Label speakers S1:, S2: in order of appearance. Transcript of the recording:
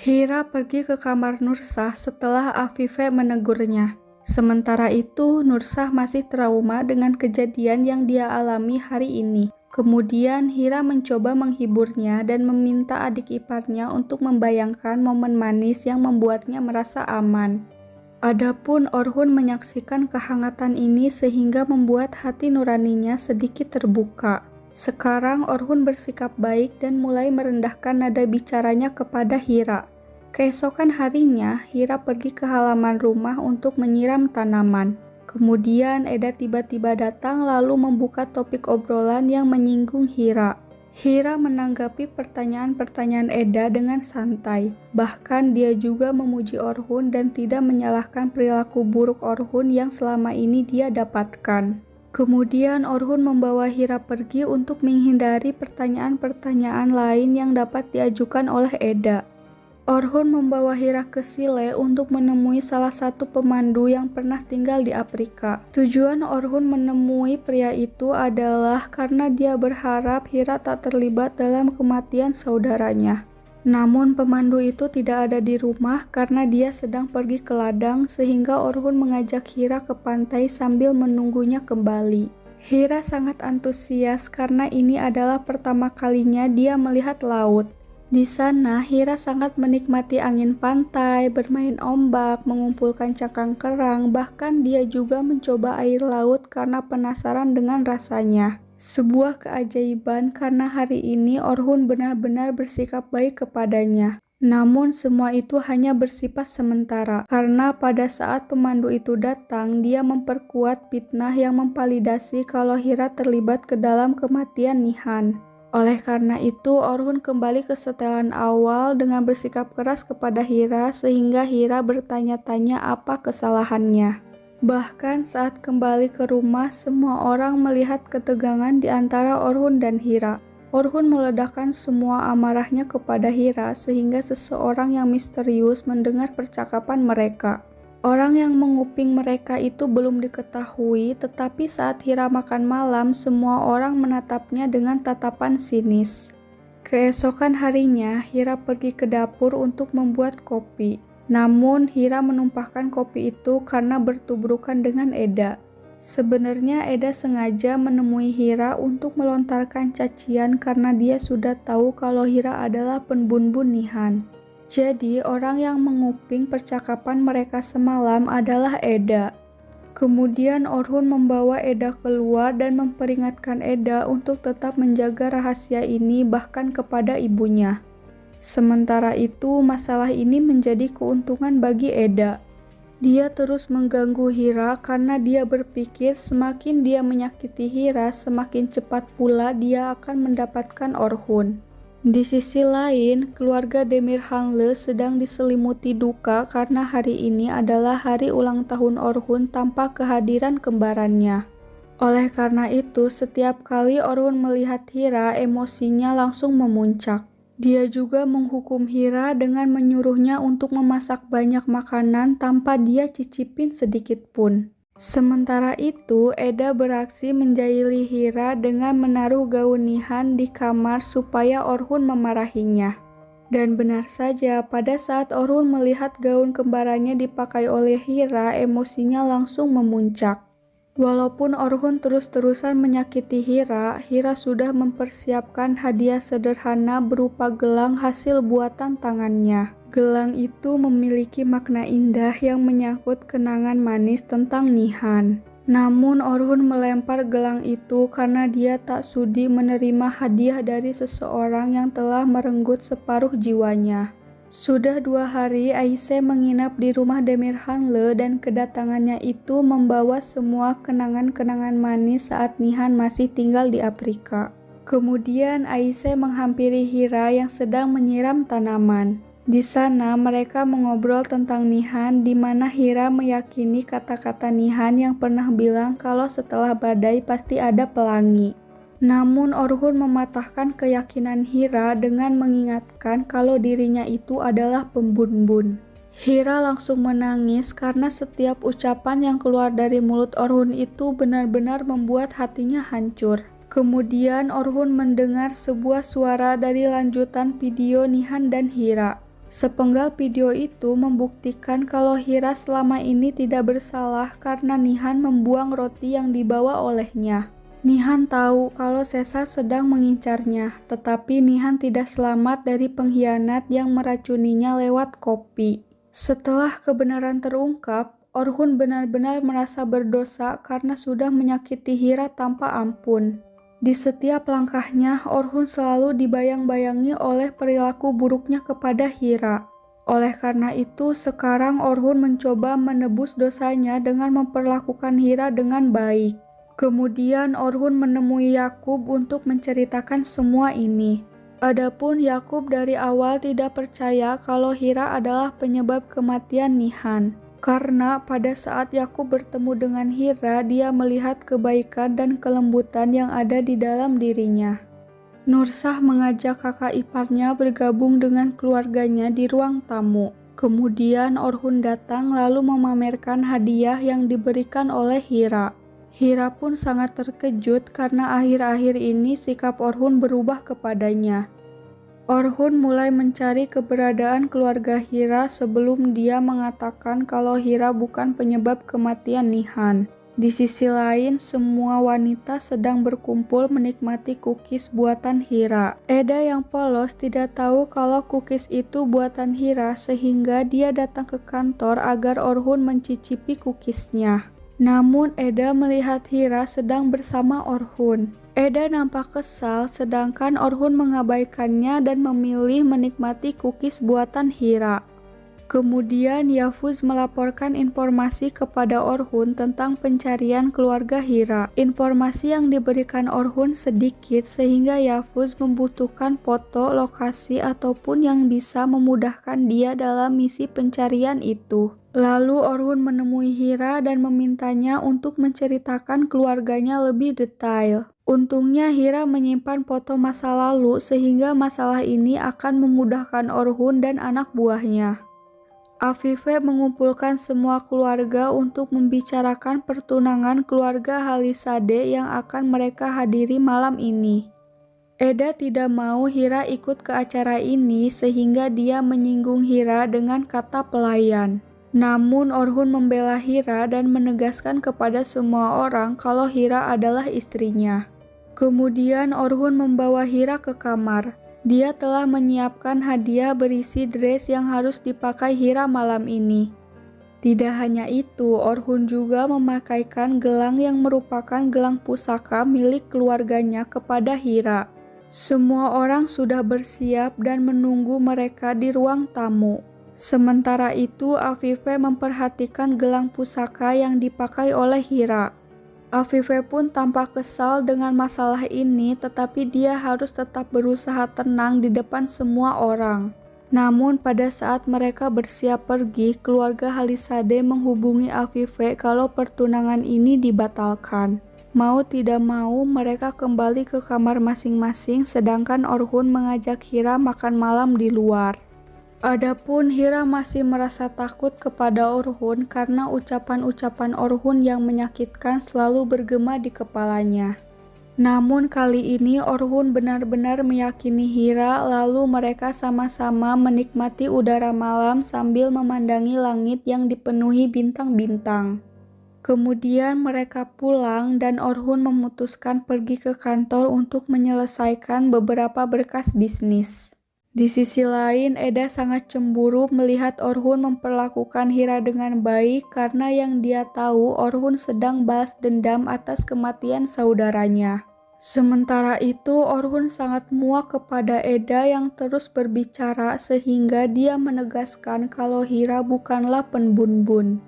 S1: Hira pergi ke kamar Nursah setelah Afife menegurnya. Sementara itu, Nursah masih trauma dengan kejadian yang dia alami hari ini. Kemudian Hira mencoba menghiburnya dan meminta adik iparnya untuk membayangkan momen manis yang membuatnya merasa aman. Adapun Orhun menyaksikan kehangatan ini sehingga membuat hati nuraninya sedikit terbuka. Sekarang Orhun bersikap baik dan mulai merendahkan nada bicaranya kepada Hira. Keesokan harinya, Hira pergi ke halaman rumah untuk menyiram tanaman. Kemudian Eda tiba-tiba datang lalu membuka topik obrolan yang menyinggung Hira. Hira menanggapi pertanyaan-pertanyaan Eda dengan santai. Bahkan dia juga memuji Orhun dan tidak menyalahkan perilaku buruk Orhun yang selama ini dia dapatkan. Kemudian Orhun membawa Hira pergi untuk menghindari pertanyaan-pertanyaan lain yang dapat diajukan oleh Eda. Orhun membawa Hira ke Sile untuk menemui salah satu pemandu yang pernah tinggal di Afrika. Tujuan Orhun menemui pria itu adalah karena dia berharap Hira tak terlibat dalam kematian saudaranya. Namun pemandu itu tidak ada di rumah karena dia sedang pergi ke ladang, sehingga Orhun mengajak Hira ke pantai sambil menunggunya kembali. Hira sangat antusias karena ini adalah pertama kalinya dia melihat laut. Di sana, Hira sangat menikmati angin pantai, bermain ombak, mengumpulkan cangkang kerang, bahkan dia juga mencoba air laut karena penasaran dengan rasanya. Sebuah keajaiban karena hari ini Orhun benar-benar bersikap baik kepadanya. Namun semua itu hanya bersifat sementara, karena pada saat pemandu itu datang, dia memperkuat fitnah yang memvalidasi kalau Hira terlibat ke dalam kematian Nihan. Oleh karena itu, Orhun kembali ke setelan awal dengan bersikap keras kepada Hira sehingga Hira bertanya-tanya apa kesalahannya. Bahkan saat kembali ke rumah, semua orang melihat ketegangan di antara Orhun dan Hira. Orhun meledakkan semua amarahnya kepada Hira sehingga seseorang yang misterius mendengar percakapan mereka. Orang yang menguping mereka itu belum diketahui, tetapi saat Hira makan malam, semua orang menatapnya dengan tatapan sinis. Keesokan harinya, Hira pergi ke dapur untuk membuat kopi. Namun, Hira menumpahkan kopi itu karena bertubrukan dengan Eda. Sebenarnya Eda sengaja menemui Hira untuk melontarkan cacian karena dia sudah tahu kalau Hira adalah penbunbun Nihan. Jadi, orang yang menguping percakapan mereka semalam adalah Eda. Kemudian Orhun membawa Eda keluar dan memperingatkan Eda untuk tetap menjaga rahasia ini bahkan kepada ibunya. Sementara itu, masalah ini menjadi keuntungan bagi Eda. Dia terus mengganggu Hira karena dia berpikir semakin dia menyakiti Hira, semakin cepat pula dia akan mendapatkan Orhun. Di sisi lain, keluarga Demirhanlı sedang diselimuti duka karena hari ini adalah hari ulang tahun Orhun tanpa kehadiran kembarannya. Oleh karena itu, setiap kali Orhun melihat Hira, emosinya langsung memuncak. Dia juga menghukum Hira dengan menyuruhnya untuk memasak banyak makanan tanpa dia cicipin sedikit pun. Sementara itu, Eda beraksi menjahili Hira dengan menaruh gaun Nihan di kamar supaya Orhun memarahinya. Dan benar saja, pada saat Orhun melihat gaun kembarannya dipakai oleh Hira, emosinya langsung memuncak. Walaupun Orhun terus-terusan menyakiti Hira, Hira sudah mempersiapkan hadiah sederhana berupa gelang hasil buatan tangannya. Gelang itu memiliki makna indah yang menyangkut kenangan manis tentang Nihan. Namun Orhun melempar gelang itu karena dia tak sudi menerima hadiah dari seseorang yang telah merenggut separuh jiwanya. Sudah 2 hari Aisyah menginap di rumah Demirhanlı dan kedatangannya itu membawa semua kenangan-kenangan manis saat Nihan masih tinggal di Afrika. Kemudian Aisyah menghampiri Hira yang sedang menyiram tanaman. Di sana mereka mengobrol tentang Nihan, di mana Hira meyakini kata-kata Nihan yang pernah bilang kalau setelah badai pasti ada pelangi. Namun Orhun mematahkan keyakinan Hira dengan mengingatkan kalau dirinya itu adalah pembunbun. Hira langsung menangis karena setiap ucapan yang keluar dari mulut Orhun itu benar-benar membuat hatinya hancur. Kemudian Orhun mendengar sebuah suara dari lanjutan video Nihan dan Hira. Sepenggal video itu membuktikan kalau Hira selama ini tidak bersalah karena Nihan membuang roti yang dibawa olehnya. Nihan tahu kalau Caesar sedang mengincarnya, tetapi Nihan tidak selamat dari pengkhianat yang meracuninya lewat kopi. Setelah kebenaran terungkap, Orhun benar-benar merasa berdosa karena sudah menyakiti Hira tanpa ampun. Di setiap langkahnya, Orhun selalu dibayang-bayangi oleh perilaku buruknya kepada Hira. Oleh karena itu, sekarang Orhun mencoba menebus dosanya dengan memperlakukan Hira dengan baik. Kemudian Orhun menemui Yakub untuk menceritakan semua ini. Adapun Yakub dari awal tidak percaya kalau Hira adalah penyebab kematian Nihan. Karena pada saat Yakub bertemu dengan Hira, dia melihat kebaikan dan kelembutan yang ada di dalam dirinya. Nursah mengajak kakak iparnya bergabung dengan keluarganya di ruang tamu. Kemudian Orhun datang lalu memamerkan hadiah yang diberikan oleh Hira. Hira pun sangat terkejut karena akhir-akhir ini sikap Orhun berubah kepadanya. Orhun mulai mencari keberadaan keluarga Hira sebelum dia mengatakan kalau Hira bukan penyebab kematian Nihan. Di sisi lain, semua wanita sedang berkumpul menikmati cookies buatan Hira. Eda yang polos tidak tahu kalau cookies itu buatan Hira sehingga dia datang ke kantor agar Orhun mencicipi cookiesnya. Namun Eda melihat Hira sedang bersama Orhun. Eda nampak kesal sedangkan Orhun mengabaikannya dan memilih menikmati cookies buatan Hira. Kemudian Yafuz melaporkan informasi kepada Orhun tentang pencarian keluarga Hira. Informasi yang diberikan Orhun sedikit sehingga Yafuz membutuhkan foto, lokasi ataupun yang bisa memudahkan dia dalam misi pencarian itu. Lalu Orhun menemui Hira dan memintanya untuk menceritakan keluarganya lebih detail. Untungnya Hira menyimpan foto masa lalu sehingga masalah ini akan memudahkan Orhun dan anak buahnya. Afife mengumpulkan semua keluarga untuk membicarakan pertunangan keluarga Halisade yang akan mereka hadiri malam ini. Eda tidak mau Hira ikut ke acara ini sehingga dia menyinggung Hira dengan kata pelayan. Namun Orhun membela Hira dan menegaskan kepada semua orang kalau Hira adalah istrinya. Kemudian Orhun membawa Hira ke kamar. Dia telah menyiapkan hadiah berisi dress yang harus dipakai Hira malam ini. Tidak hanya itu, Orhun juga memakaikan gelang yang merupakan gelang pusaka milik keluarganya kepada Hira. Semua orang sudah bersiap dan menunggu mereka di ruang tamu. Sementara itu, Afife memperhatikan gelang pusaka yang dipakai oleh Hira. Afife pun tampak kesal dengan masalah ini, tetapi dia harus tetap berusaha tenang di depan semua orang. Namun pada saat mereka bersiap pergi, keluarga Halisade menghubungi Afife kalau pertunangan ini dibatalkan. Mau tidak mau, mereka kembali ke kamar masing-masing sedangkan Orhun mengajak Hira makan malam di luar. Adapun Hira masih merasa takut kepada Orhun karena ucapan-ucapan Orhun yang menyakitkan selalu bergema di kepalanya. Namun kali ini Orhun benar-benar meyakini Hira, lalu mereka sama-sama menikmati udara malam sambil memandangi langit yang dipenuhi bintang-bintang. Kemudian mereka pulang dan Orhun memutuskan pergi ke kantor untuk menyelesaikan beberapa berkas bisnis. Di sisi lain, Eda sangat cemburu melihat Orhun memperlakukan Hira dengan baik karena yang dia tahu Orhun sedang balas dendam atas kematian saudaranya. Sementara itu, Orhun sangat muak kepada Eda yang terus berbicara sehingga dia menegaskan kalau Hira bukanlah penbun-bun.